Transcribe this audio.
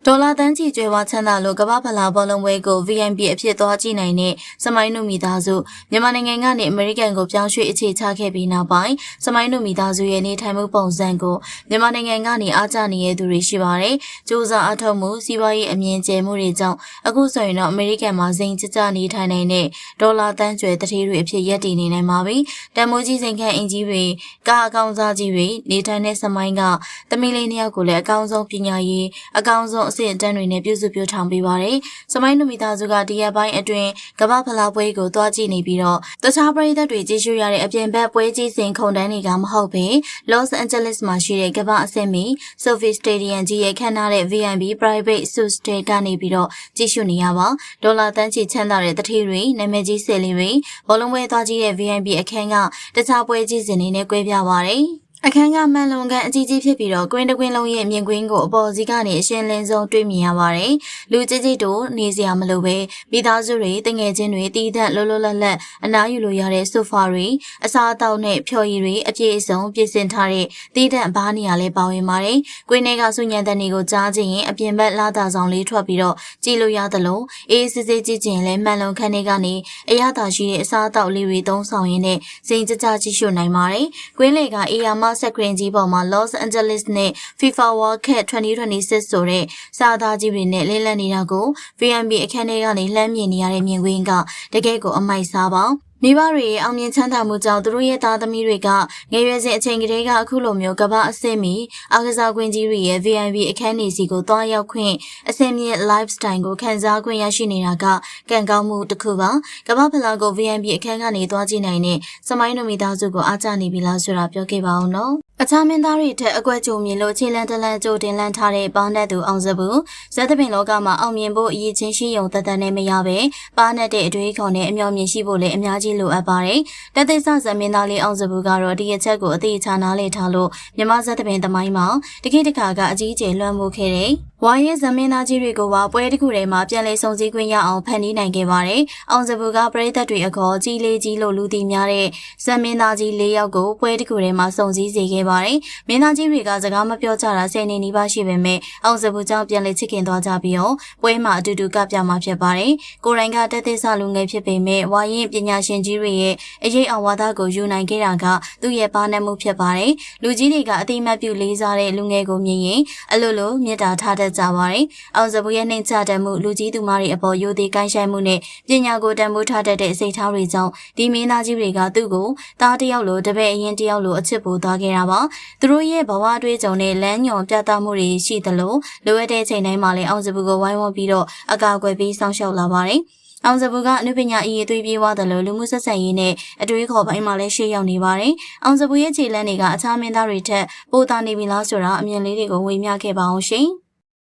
ဒေါ်လာတန်းချီကျွဲဝါချမ်းသာလို့ကမ္ဘာဖလားဘောလုံးပွဲကို VIP အဖြစ်သွားကြည့်နိုင်တဲ့စမိုင်းနုမိသားစုမြန်မာနိုင်ငံကနေအမေရိကန်ကိုပြောင်းရွှေ့အခြေချခဲ့ပြီးနောက်ပိုင်းစမိုင်းနုမိသားစုရဲ့နေထိုင်မှုပုံစံကိုမြန်မာနိုင်ငံကနေအားကျနေတဲ့သူတွေရှိပါတယ်။ကြိုးစားအထောက်မှုစီးပွားရေးအမြင်ကျယ်မှုတွေကြောင့်အခုဆိုရင်တော့အမေရိကန်မှာစိန်ကျကျနေထိုင်နေတဲ့ဒေါ်လာတန်းကျွဲတထေးတွေအဖြစ်ရပ်တည်နေနိုင်ပါပြီ။တန်မိုးကြီးစိန်ခန့်အင်ကြီးတွေကားအကောင်စားကြီးတွေနေထိုင်တဲ့စမိုင်းကသမီးလေးနှစ်ယောက်ကိုလည်းအကောင်းဆုံးပညာရေးအကောင်းဆုံးအဆင့်အတန်းတွေနဲ့ပြုစုပြောထောင်ပေးပါတယ်။စမိုင်းနုမိသားစုကဒီရက်ပိုင်းအတွင်းကမ္ဘာဖလားပွဲကိုသွားကြည့်နေပြီးတော့တခြားပရိသတ်တွေကြည့်ရှုရတဲ့အပြင်ဘက်ပွဲကြီးစဉ်ခုံတန်းတွေကမဟုတ်ဘဲ Los Angeles မှာရှိတဲ့ကမ္ဘာအဆင့်မီ Sophie Stadium ကြီးရဲ့ခမ်းနားတဲ့ VIP Private Suite Stay ကနေပြီးတော့ကြည့်ရှုနေရပါဒေါ်လာတန်းချီချမ်းသာတဲ့တထေးတွေနာမည်ကြီးဆယ်လီတွေဘောလုံးပွဲသွားကြည့်တဲ့ VIP အခန်းကတခြားပွဲကြီးစဉ်တွေနဲ့ကွဲပြားပါတယ်။အခန်းကမှန်လုံကန်အကြီးကြီးဖြစ်ပြီးတော့ကွင်းတစ်ကွင်းလုံးရဲ့မြင်ကွင်းကိုအပေါ်စီးကနေအရှင်းလင်းဆုံးတွေ့မြင်ရပါတယ်။လူကြီးကြီးတို့နေစရာမလိုပဲမိသားစုတွေတငယ်ချင်းတွေတီးတဲ့လောလောလတ်လတ်အနားယူလို့ရတဲ့ဆိုဖာတွေအစားအသောက်နဲ့ဖြော်ရည်တွေအပြည့်အစုံပြင်ဆင်ထားတဲ့တီးတဲ့ဘားနေရာလေးပါဝင်ပါတယ်။ကွင်းထဲကဆုညံတဲ့တွေကိုကြားချင်ရင်အပြင်ဘက်လာတာဆောင်လေးထွက်ပြီးတော့ကြည့်လို့ရသလိုအေးစစ်စစ်ကြည့်ချင်လဲမှန်လုံခန်းထဲကနေအရသာရှိတဲ့အစားအသောက်လေးတွေသုံးဆောင်ရင်းနဲ့စိန်ကြကြကြည့်ရှုနိုင်ပါတယ်။ကွင်းလေကအေယာမစက်ခရင်ကြီးပေါ်မှာ Los Angeles နဲ့ FIFA World Cup 2026ဆိုတဲ့စာသားကြီးတွေနဲ့လင်းလန့်နေတာကို VIP အခန်းထဲကနေလှမ်းမြင်နေရတဲ့မြင်ကွင်းကတကယ့်ကိုအမိုက်စားပါမိဘတွေရဲ့အောင်မြင်ချမ်းသာမှုကြောင့်သူတို့ရဲ့သားသမီးတွေကငယ်ရွယ်စဉ်အချိန်ကလေးကအခုလိုမျိုးကမ္ဘာအဆင့်မီအားကစားကွင်းကြီးတွေရဲ့ VIP အခန်းနေစီကိုတွားရောက်ခွင့်အဆင့်မြင့် lifestyle ကိုခံစားခွင့်ရရှိနေတာကကံကောင်းမှုတစ်ခုပါကမ္ဘာဖလားကို VIP အခန်းကနေတွားကြည့်နိုင်တဲ့စမိုင်းနုမိသားစုကိုအားကျနေပြီလားဆိုတာပြောခဲ့ပါဦးနော်အခြားမင်းသားတွေထက်အကွက်ကြုံမြင်လို့ခြေလန်းတလန်းကြိုတင်လန်းထားတဲ့ပေါင်းတဲ့သူအောင်စဘူးဇက်သပင်လောကမှာအောင်မြင်ဖို့အရေးချင်းရှိုံတသက်နဲ့မရပဲပါနဲ့တဲ့အတွေးခေါ်နဲ့အမျှော်မြင်ရှိဖို့လည်းအများကြီးလိုအပ်ပါတယ်တသက်ဆဇမင်းသားလေးအောင်စဘူးကတော့ဒီအချက်ကိုအသေးချာနားလည်ထားလို့မြမဇက်သပင်သမိုင်းမှာတခိတခါကအကြီးကျယ်လွှမ်းမိုးခဲ့တဲ့ဝါရဲဇမင်းသားကြီးတွေကိုပါပွဲတစ်ခုထဲမှာပြန်လည်ဆုံစည်းခွင့်ရအောင်ဖန်တီးနိုင်ခဲ့ပါတယ်။အောင်စဘူးကပရိသတ်တွေအခေါ်ကြီးလေးကြီးလို့လူသိများတဲ့ဇမင်းသားကြီး၄ယောက်ကိုပွဲတစ်ခုထဲမှာဆုံစည်းစေခဲ့ပါတယ်။မင်းသားကြီးတွေကစကားမပြောကြတာ10နှစ်နီးပါးရှိပေမဲ့အောင်စဘူးကြောင့်ပြန်လည်ချစ်ခင်သွားကြပြီးတော့ပွဲမှာအတူတူကပြမှာဖြစ်ပါတယ်။ကိုယ်တိုင်ကတက်သစ်ဆလူငယ်ဖြစ်ပေမဲ့ဝါရင်ပညာရှင်ကြီးတွေရဲ့အရေးအဝါဒကိုယူနိုင်ခဲ့တာကသူ့ရဲ့ပါနတ်မှုဖြစ်ပါတယ်။လူကြီးတွေကအတိမတ်ပြုလေးစားတဲ့လူငယ်ကိုမြင်ရင်အလိုလိုမေတ္တာထားတတ်ကြပါတယ်။အောင်စဘူးရဲ့နှိမ်ချတတ်မှုလူကြီးသူမတွေအပေါ်ယိုသေးကိုင်းဆိုင်မှုနဲ့ပညာကိုတန်ဖိုးထားတတ်တဲ့စိတ်ထားတွေကြောင့်ဒီမင်းသားကြီးတွေကသူ့ကိုသားတစ်ယောက်လိုတပည့်အရင်တစ်ယောက်လိုအချစ်ပို့သွားခဲ့တာပါ။သူတို့ရဲ့ဘဝအတွေ့အကြုံနဲ့လမ်းညွန်ပြသမှုတွေရှိသလိုလိုအပ်တဲ့ချိန်တိုင်းမှာလည်းအောင်စဘူးကိုဝိုင်းဝန်းပြီးတော့အကာအကွယ်ပေးစောင့်ရှောက်လာပါတယ်။အောင်စဘူးကအနုပညာအရေးသွေးပြေးသွားတယ်လို့လူမှုဆက်ဆံရေးနဲ့အတွေးခေါ်ပိုင်းမှာလည်းရှေ့ရောက်နေပါတယ်။အောင်စဘူးရဲ့ခြေလမ်းတွေကအခြားမင်းသားတွေထက်ပိုသာနေပြီလားဆိုတာအမြင်လေးတွေကိုဝေမျှခဲ့ပါအောင်ရှင်။